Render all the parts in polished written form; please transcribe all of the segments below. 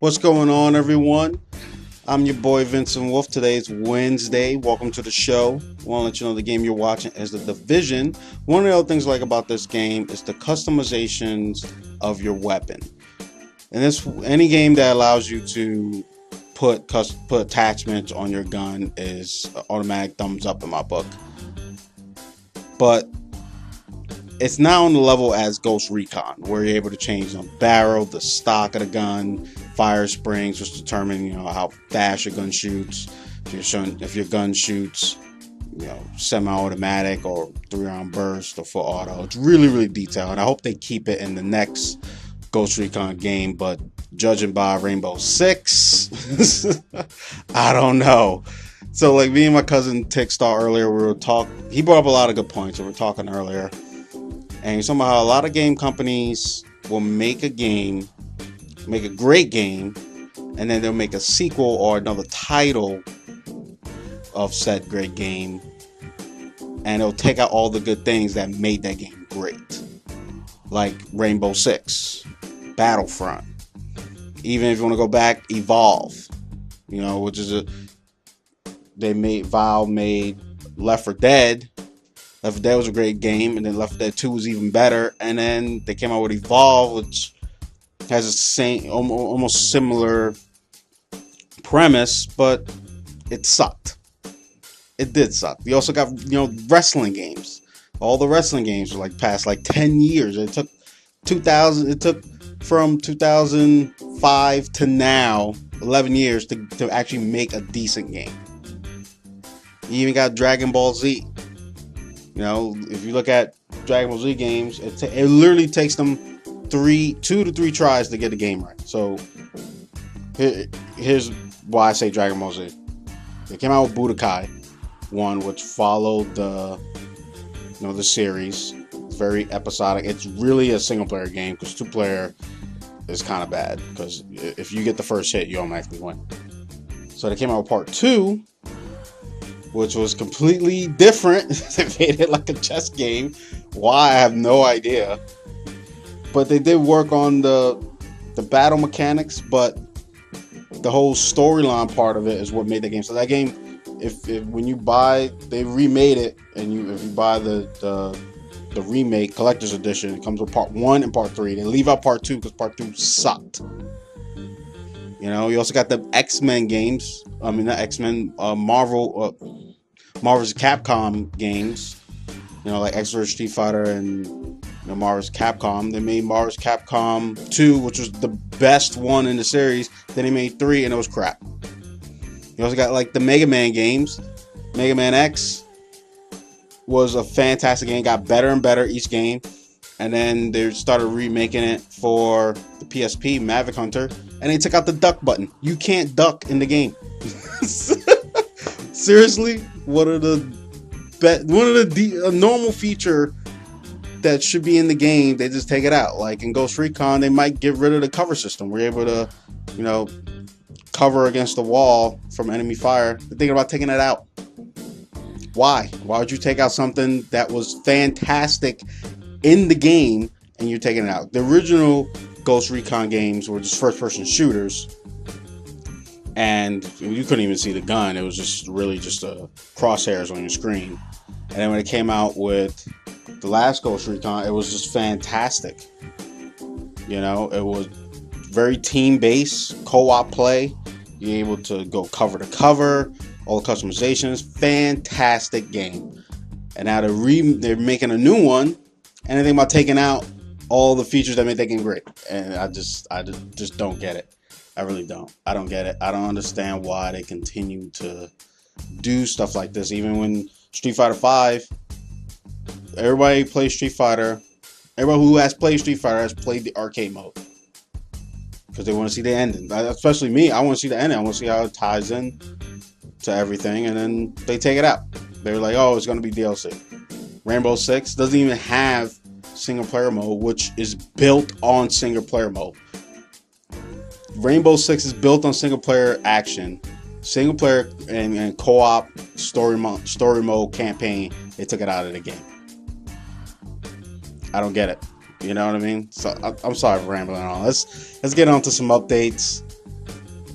What's going on, everyone? I'm your boy Vincent Wolf. Today is Wednesday. Welcome to the show. I want to let you know the game you're watching is The Division. One of the other things I like about this game is the customizations of your weapon. And this any game that allows you to put attachments on your gun is an automatic thumbs up in my book. But it's not on the level as Ghost Recon, where you're able to change the barrel, the stock of the gun, fire springs, which determine how fast your gun shoots. If your gun shoots, semi-automatic or 3-round burst or full auto. It's really, really detailed. I hope they keep it in the next Ghost Recon game, but judging by Rainbow Six, I don't know. So, like me and my cousin Tick Star earlier, we were talking. He brought up a lot of good points. We were talking earlier. And somehow a lot of game companies will make a great game, and then they'll make a sequel or another title of said great game, and it'll take out all the good things that made that game great. Like Rainbow Six, Battlefront. Even if you want to go back, Evolve. Which is Valve made Left 4 Dead. Left 4 Dead was a great game, and then Left 4 Dead 2 was even better, and then they came out with Evolve, which has the same, almost similar premise, but it sucked. It did suck. You also got, wrestling games. All the wrestling games were past 10 years. It took from 2005 to now, 11 years to actually make a decent game. You even got Dragon Ball Z. If you look at Dragon Ball Z games, it literally takes them 2 to 3 tries to get the game right. So here's why I say Dragon Ball Z. They came out with Budokai 1, which followed the series. It's very episodic. It's really a single player game, because 2-player is kind of bad, because if you get the first hit, you automatically win. So they came out with Part 2, which was completely different. They made it like a chess game. Why, I have no idea. But they did work on the battle mechanics, but the whole storyline part of it is what made the game. So that game, if when you buy, they remade it, and if you buy the remake collector's edition, it comes with Part 1 and Part 3. They leave out Part 2 because Part 2 sucked. You also got the X-Men games. I mean, not X-Men, Marvel's Capcom games. Like X vs Street Fighter and Marvel's Capcom. They made Marvel's Capcom 2, which was the best one in the series. Then they made 3, and it was crap. You also got the Mega Man games. Mega Man X was a fantastic game. Got better and better each game. And then they started remaking it for the PSP, Maverick Hunter, and they took out the duck button. You can't duck in the game. Seriously, a normal feature that should be in the game, they just take it out. Like in Ghost Recon, they might get rid of the cover system. We're able to, cover against the wall from enemy fire. They're thinking about taking it out. Why? Why would you take out something that was fantastic in the game and you're taking it out? The original Ghost Recon games were just first-person shooters, and you couldn't even see the gun. It was just really just crosshairs on your screen. And then when it came out with the last Ghost Recon, it was just fantastic. It was very team-based, co-op play. You're able to go cover to cover, all the customizations. Fantastic game. And now they're making a new one, and they think about taking out all the features that made that game great. And I just don't get it. I really don't. I don't get it. I don't understand why they continue to do stuff like this. Even when Street Fighter 5, everybody plays Street Fighter. Everybody who has played Street Fighter has played the arcade mode, because they want to see the ending. Especially me. I want to see the ending. I want to see how it ties in to everything. And then they take it out. They're like, oh, it's going to be DLC. Rainbow Six doesn't even have single player mode, which is built on single player mode. Rainbow Six is built on single player action, single player and co-op story mode campaign. They took it out of the game. I don't get it. You know what I mean? So I'm sorry for rambling on. Let's get on to some updates.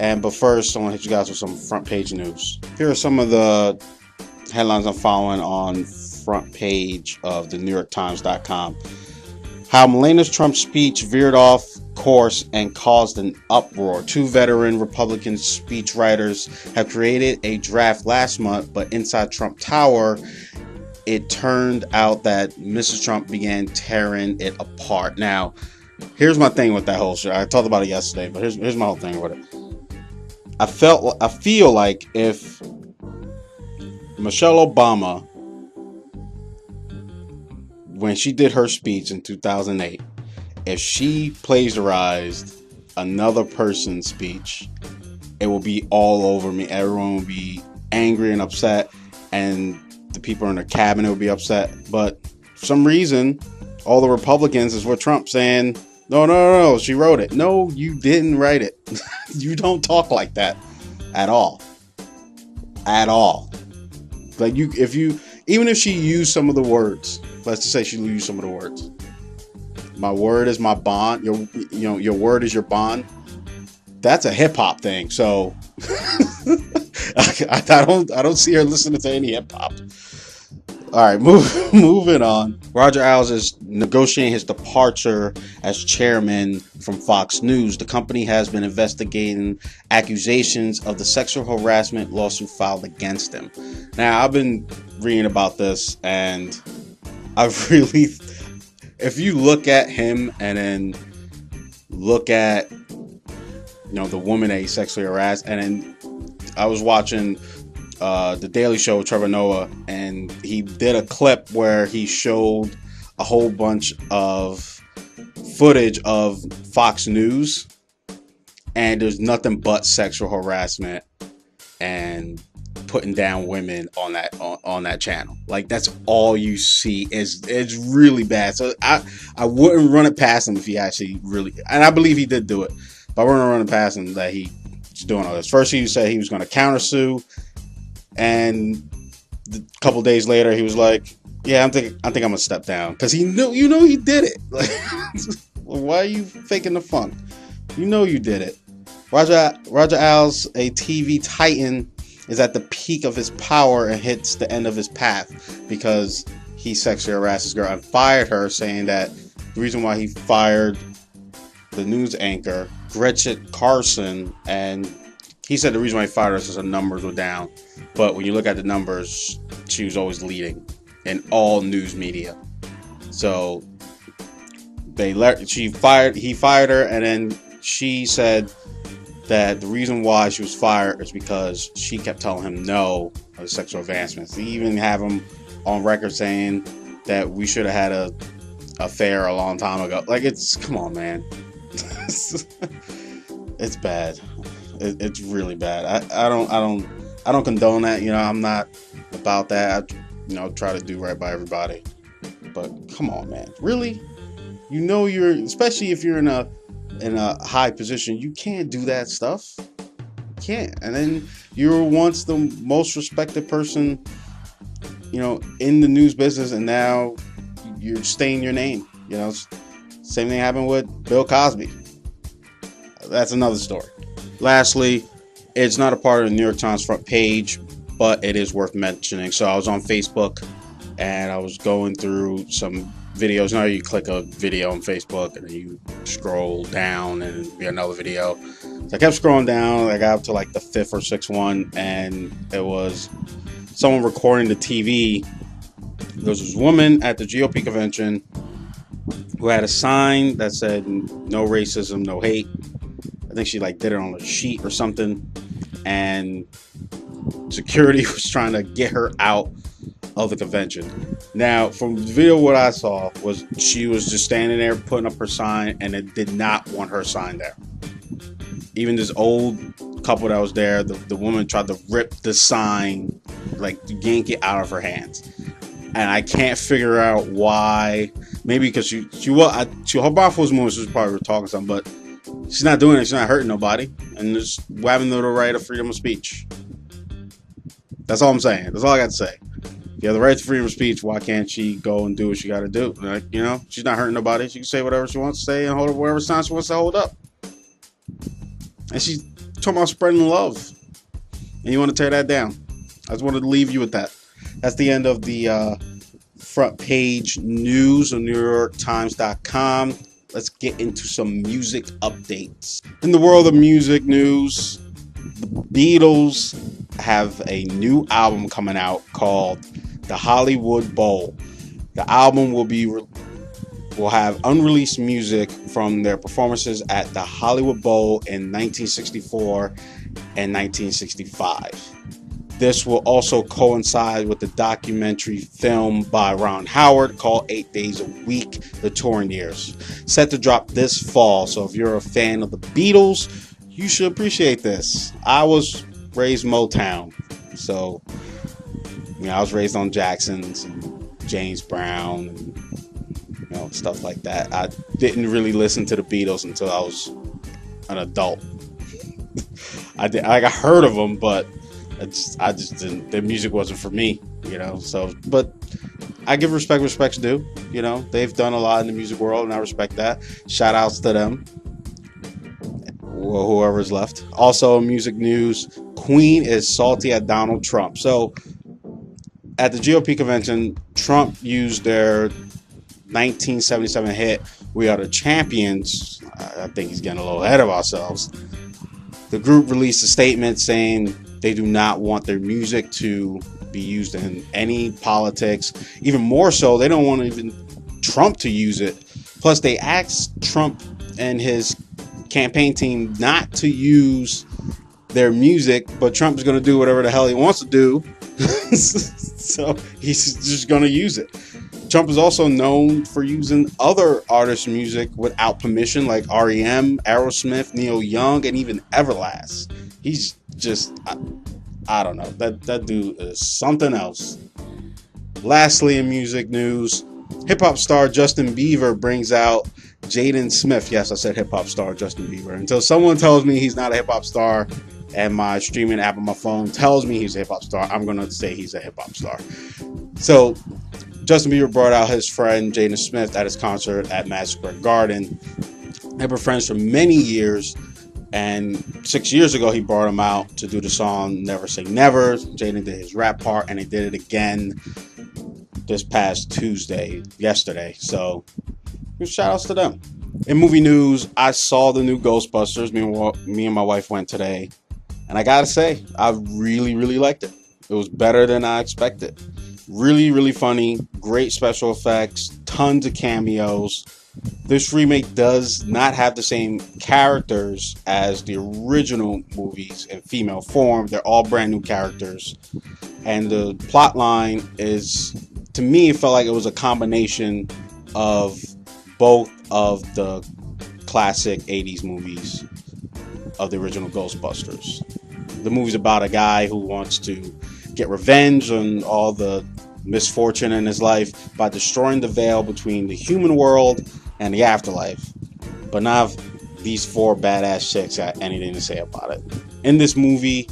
But first, I want to hit you guys with some front page news. Here are some of the headlines I'm following on front page of the NewYorkTimes.com. How Melania Trump's speech veered off course and caused an uproar. 2 veteran Republican speechwriters have created a draft last month, but inside Trump Tower, it turned out that Mrs. Trump began tearing it apart. Now, here's my thing with that whole shit. I talked about it yesterday, but here's my whole thing with it. I feel like if Michelle Obama, when she did her speech in 2008, if she plagiarized another person's speech, it will be all over me. Everyone will be angry and upset, and the people in the cabinet will be upset. But for some reason, all the Republicans is with Trump saying, no, she wrote it. No, you didn't write it. You don't talk like that at all. At all. Like even if she used some of the words, let's just say she used some of the words. My word is my bond. Your word is your bond. That's a hip hop thing. So I don't see her listening to any hip hop. All right, moving on. Roger Ailes is negotiating his departure as chairman from Fox News. The company has been investigating accusations of the sexual harassment lawsuit filed against him. Now, I've been reading about this, and if you look at him and then look at, the woman that he sexually harassed, and then I was watching The Daily Show with Trevor Noah, and he did a clip where he showed a whole bunch of footage of Fox News, and there's nothing but sexual harassment and putting down women on that channel. Like, that's all you see. It's really bad. So I wouldn't run it past him if he actually really, and I believe he did do it, but I wouldn't run it past him that he's doing all this. First, he said he was going to countersue, and a couple days later, he was like, "Yeah, I think I'm gonna step down," because he knew, he did it. Like, why are you faking the funk? You did it. Roger Ailes, a TV titan, is at the peak of his power and hits the end of his path because he sexually harassed his girl and fired her, saying that the reason why he fired the news anchor Gretchen Carson, and he said the reason why he fired her is because her numbers were down. But when you look at the numbers, she was always leading in all news media. So he fired her, and then she said that the reason why she was fired is because she kept telling him no of sexual advancements. They even have him on record saying that we should have had a affair a long time ago. Like, come on, man. It's bad. It's really bad. I don't condone that. I'm not about that. I try to do right by everybody. But come on, man. Really? Especially if you're in a high position, you can't do that stuff. You can't. And then you were once the most respected person, in the news business, and now you're staying your name. Same thing happened with Bill Cosby. That's another story. Lastly, it's not a part of the New York Times front page, but it is worth mentioning. So I was on Facebook, and I was going through some videos. Now you click a video on Facebook, and then you scroll down, and it'll be another video. So I kept scrolling down. I got up to like the 5th or 6th one, and it was someone recording the TV. There was this woman at the GOP convention who had a sign that said "No racism, no hate." I think she did it on a sheet or something, and security was trying to get her out of the convention. Now, from the video, what I saw was she was just standing there putting up her sign, and it did not want her sign there. Even this old couple that was there, the woman tried to rip the sign, yank it out of her hands. And I can't figure out why. Maybe because her mouth was moving, she was probably talking something, but she's not doing it. She's not hurting nobody, and just having the right of freedom of speech. That's all I'm saying. That's all I got to say. You have the right to freedom of speech. Why can't she go and do what she got to do? She's not hurting nobody. She can say whatever she wants to say and hold up whatever sign she wants to hold up. And talking about spreading love, and you want to tear that down. I just wanted to leave you with that. That's the end of the front page news on NewYorkTimes.com. Let's get into some music updates. In the world of music news, the Beatles have a new album coming out called The Hollywood Bowl. The album will have unreleased music from their performances at the Hollywood Bowl in 1964 and 1965. This will also coincide with the documentary film by Ron Howard called 8 Days a Week, The Touring Years, set to drop this fall. So if you're a fan of the Beatles, you should appreciate this. I was raised Motown, so I was raised on Jackson's and James Brown and stuff like that. I didn't really listen to the Beatles until I was an adult. I heard of them, but I just didn't. Their music wasn't for me, So, but I give respect's due. They've done a lot in the music world, and I respect that. Shout outs to them, whoever's left. Also, music news: Queen is salty at Donald Trump. So, at the GOP convention, Trump used their 1977 hit "We Are the Champions." I think he's getting a little ahead of ourselves. The group released a statement saying they do not want their music to be used in any politics. Even more so, they don't want even Trump to use it. Plus, they asked Trump and his campaign team not to use their music, but Trump is going to do whatever the hell he wants to do. So he's just going to use it. Trump is also known for using other artists' music without permission, like REM, Aerosmith, Neil Young, and even Everlast. He's just, I don't know. That dude is something else. Lastly, in music news, hip-hop star Justin Bieber brings out Jaden Smith. Yes, I said hip-hop star Justin Bieber. Until someone tells me he's not a hip-hop star and my streaming app on my phone tells me he's a hip-hop star, I'm going to say he's a hip-hop star. So, Justin Bieber brought out his friend Jaden Smith at his concert at Madison Square Garden. They were friends for many years. And 6 years ago, he brought him out to do the song Never Say Never. Jaden did his rap part, and he did it again this past yesterday. So, shout outs to them. In movie news, I saw the new Ghostbusters. Me and my wife went today. And I gotta say, I really, really liked it. It was better than I expected. Really, really funny. Great special effects. Tons of cameos. This remake does not have the same characters as the original movies in female form. They're all brand new characters. And the plot line is, to me, it felt like it was a combination of both of the classic 80s movies of the original Ghostbusters. The movie's about a guy who wants to get revenge on all the misfortune in his life by destroying the veil between the human world and the afterlife. But none of these four badass chicks got anything to say about it. In this movie,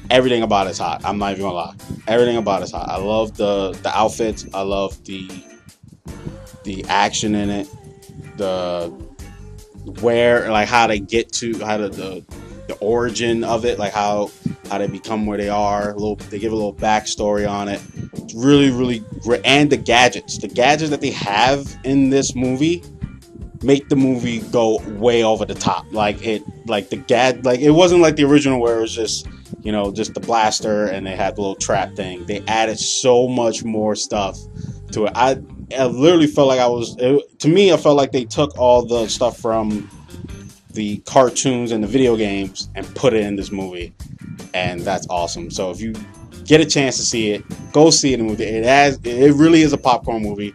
everything about it's hot. I'm not even gonna lie. Everything about it's hot. I love the outfits. I love the action in it. How they get to the origin of it, like how they become where they are. They give a little backstory on it. It's really, really great. And the gadgets that they have in this movie make the movie go way over the top. It wasn't like the original where it was just the blaster and they had the little trap thing. They added so much more stuff to it. I literally felt like I felt like they took all the stuff from the cartoons and the video games and put it in this movie, and that's awesome. So if you get a chance to see it, go see it in the movie. It really is a popcorn movie.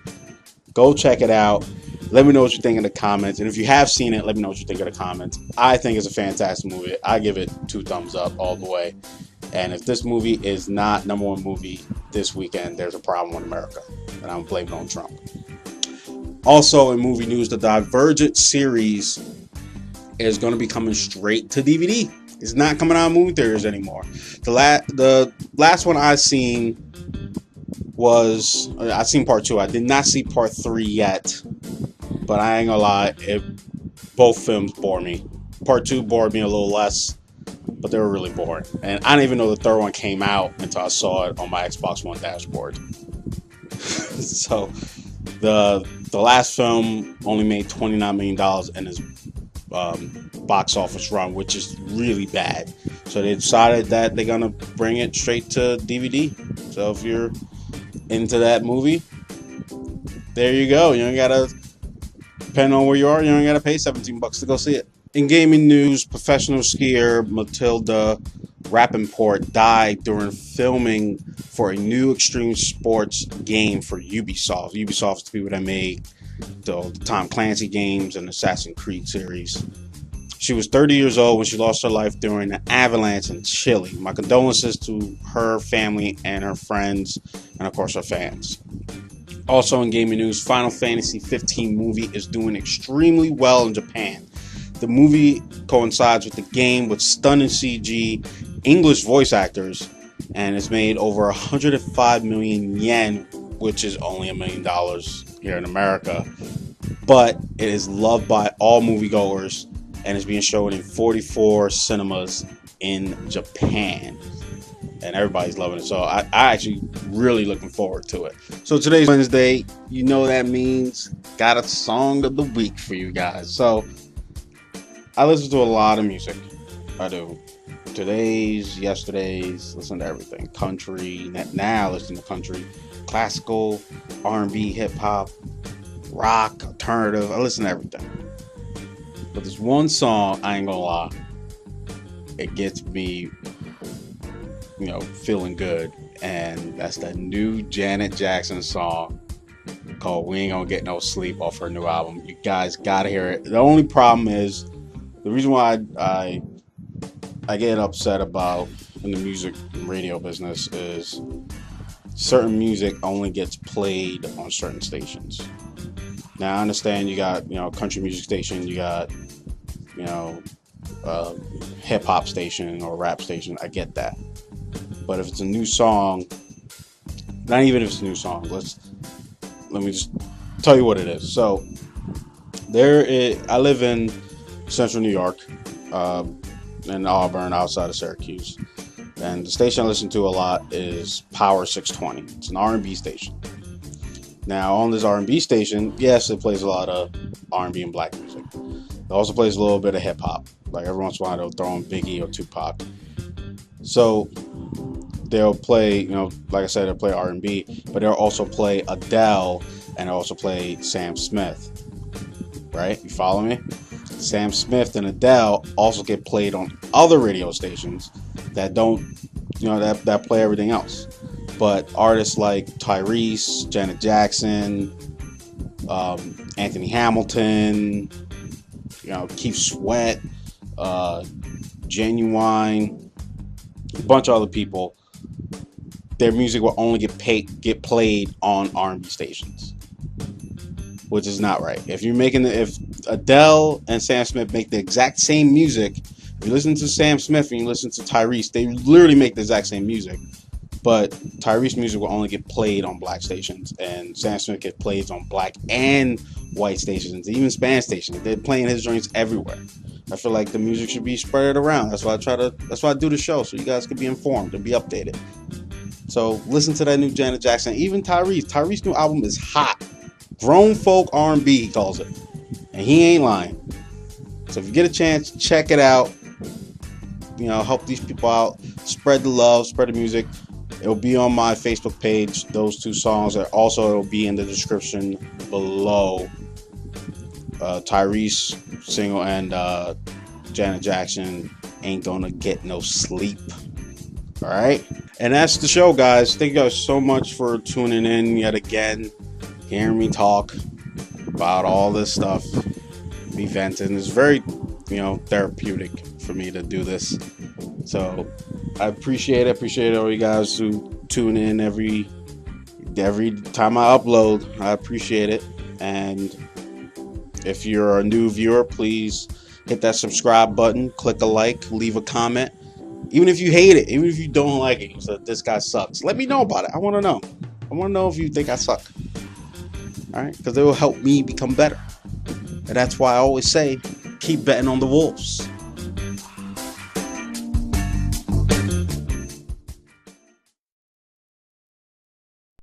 Go check it out. Let me know what you think in the comments, and if you have seen it, let me know what you think in the comments. I think it's a fantastic movie. I give it 2 thumbs up all the way. And if this movie is not #1 movie this weekend, there's a problem with America, and I'm blaming it on Trump. Also, in movie news, the Divergent series is going to be coming straight to DVD. It's not coming out in movie theaters anymore. The last one I seen part 2. I did not see part 3 yet, but I ain't gonna lie, both films bore me. Part 2 bored me a little less, but they were really boring. And I didn't even know the third one came out until I saw it on my Xbox One dashboard. So the last film only made $29 million in its box office run, which is really bad. So they decided that they're gonna bring it straight to DVD. So if you're into that movie, there you go. You don't gotta, depending on where you are, you don't gotta pay $17 to go see it. In gaming news, professional skier Matilda Rappaport died during filming for a new extreme sports game for Ubisoft. Ubisoft's the people that made the Tom Clancy games and Assassin's Creed series. She was 30 years old when she lost her life during an avalanche in Chile. My condolences to her family and her friends, and of course her fans. Also in gaming news, Final Fantasy 15 movie is doing extremely well in Japan. The movie coincides with the game with stunning CG, English voice actors, and it's made over 105 million yen, which is only $1 million here in America. But it is loved by all moviegoers and is being shown in 44 cinemas in Japan. And everybody's loving it. So I actually really looking forward to it. So today's Wednesday. You know that means got a song of the week for you guys. So I listen to a lot of music. I do. Today's, yesterday's, listen to everything. Country, now I listen to country, classical, R&B, hip-hop, rock, alternative. I listen to everything. But there's one song, I ain't gonna lie, it gets me, feeling good. And that's the new Janet Jackson song called We Ain't Gonna Get No Sleep off her new album. You guys gotta hear it. The only problem is, the reason why I get upset about in the music and radio business is certain music only gets played on certain stations. Now I understand you got, country music station, you got, hip hop station or rap station. I get that. But if it's a new song, not even if it's a new song, let me just tell you what it is. So I live in Central New York, in Auburn, outside of Syracuse, and the station I listen to a lot is Power 620. It's an R&B station. Now on this R&B station, yes, it plays a lot of R&B and black music. It also plays a little bit of hip hop. Like every once in a while they'll throw in Biggie or Tupac. So they'll play, like I said, they'll play R&B, but they'll also play Adele and they'll also play Sam Smith. Right? You follow me? Sam Smith and Adele also get played on other radio stations that don't, that play everything else. But artists like Tyrese, Janet Jackson, Anthony Hamilton, Keith Sweat, Genuine, a bunch of other people, their music will only get played on R&B stations, which is not right. If Adele and Sam Smith make the exact same music, if you listen to Sam Smith and you listen to Tyrese, they literally make the exact same music. But Tyrese music will only get played on black stations, and Sam Smith gets played on black and white stations, even Spanish stations. They're playing his joints everywhere. I feel like the music should be spread around. That's why I do the show, so you guys can be informed and be updated. So listen to that new Janet Jackson. Even Tyrese's new album is hot. Grown folk R&B, he calls it. And he ain't lying. So if you get a chance, check it out. Help these people out. Spread the love, spread the music. It'll be on my Facebook page, those two songs. Also, it'll be in the description below. Tyrese single and Janet Jackson, Ain't Gonna Get No Sleep. All right? And that's the show, guys. Thank you guys so much for tuning in yet again. Hearing me talk about all this stuff. Me venting. It's very, therapeutic for me to do this. So I appreciate it. Appreciate all you guys who tune in every time I upload. I appreciate it. And if you're a new viewer, please hit that subscribe button, click a like, leave a comment. Even if you hate it, even if you don't like it, you said this guy sucks, let me know about it. I want to know. I want to know if you think I suck. All right? Because it will help me become better. And that's why I always say, keep betting on the Wolves.